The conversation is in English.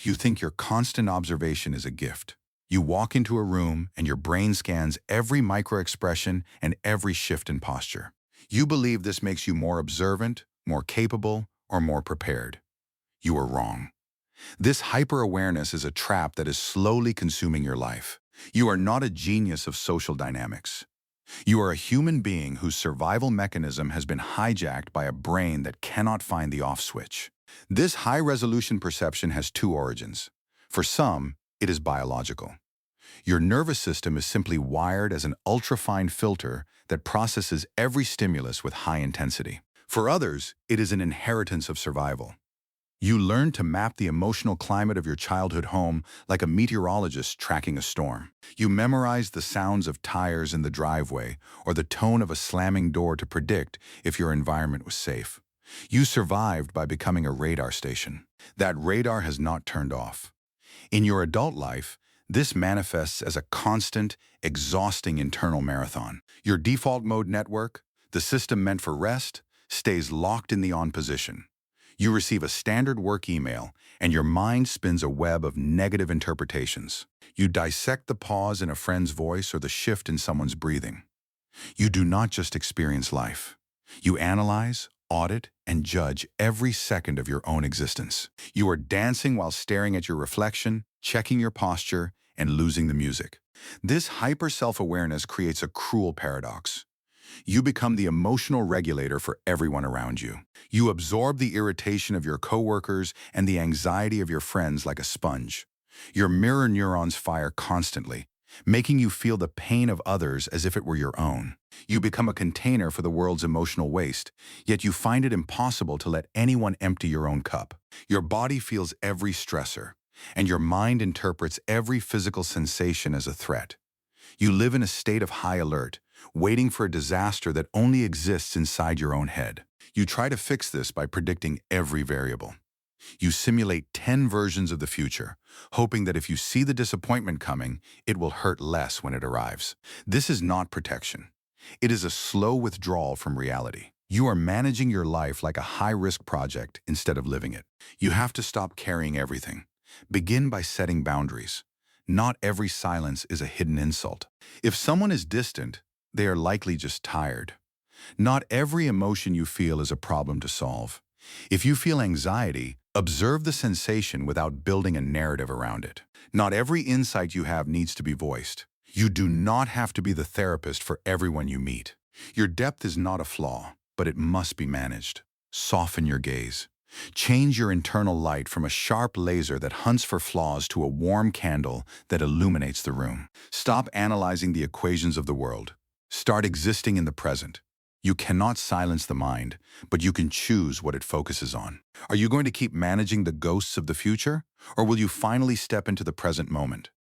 You think your constant observation is a gift. You walk into a room and your brain scans every microexpression and every shift in posture. You believe this makes you more observant, more capable, or more prepared. You are wrong. This hyper-awareness is a trap that is slowly consuming your life. You are not a genius of social dynamics. You are a human being whose survival mechanism has been hijacked by a brain that cannot find the off switch. This high-resolution perception has two origins. For some, it is biological. Your nervous system is simply wired as an ultrafine filter that processes every stimulus with high intensity. For others, it is an inheritance of survival. You learn to map the emotional climate of your childhood home like a meteorologist tracking a storm. You memorize the sounds of tires in the driveway or the tone of a slamming door to predict if your environment was safe. You survived by becoming a radar station. That radar has not turned off. In your adult life, this manifests as a constant, exhausting internal marathon. Your default mode network, the system meant for rest, stays locked in the on position. You receive a standard work email, and your mind spins a web of negative interpretations. You dissect the pause in a friend's voice or the shift in someone's breathing. You do not just experience life. You analyze, audit, and judge every second of your own existence. You are dancing while staring at your reflection, checking your posture, and losing the music. This hyper-self-awareness creates a cruel paradox. You become the emotional regulator for everyone around you. You absorb the irritation of your coworkers and the anxiety of your friends like a sponge. Your mirror neurons fire constantly, making you feel the pain of others as if it were your own. You become a container for the world's emotional waste, yet you find it impossible to let anyone empty your own cup. Your body feels every stressor, and your mind interprets every physical sensation as a threat. You live in a state of high alert, waiting for a disaster that only exists inside your own head. You try to fix this by predicting every variable. You simulate 10 versions of the future, hoping that if you see the disappointment coming, it will hurt less when it arrives. This is not protection. It is a slow withdrawal from reality. You are managing your life like a high-risk project instead of living it. You have to stop carrying everything. Begin by setting boundaries. Not every silence is a hidden insult. If someone is distant, they are likely just tired. Not every emotion you feel is a problem to solve. If you feel anxiety, observe the sensation without building a narrative around it. Not every insight you have needs to be voiced. You do not have to be the therapist for everyone you meet. Your depth is not a flaw, but it must be managed. Soften your gaze. Change your internal light from a sharp laser that hunts for flaws to a warm candle that illuminates the room. Stop analyzing the equations of the world. Start existing in the present. You cannot silence the mind, but you can choose what it focuses on. Are you going to keep managing the ghosts of the future, or will you finally step into the present moment?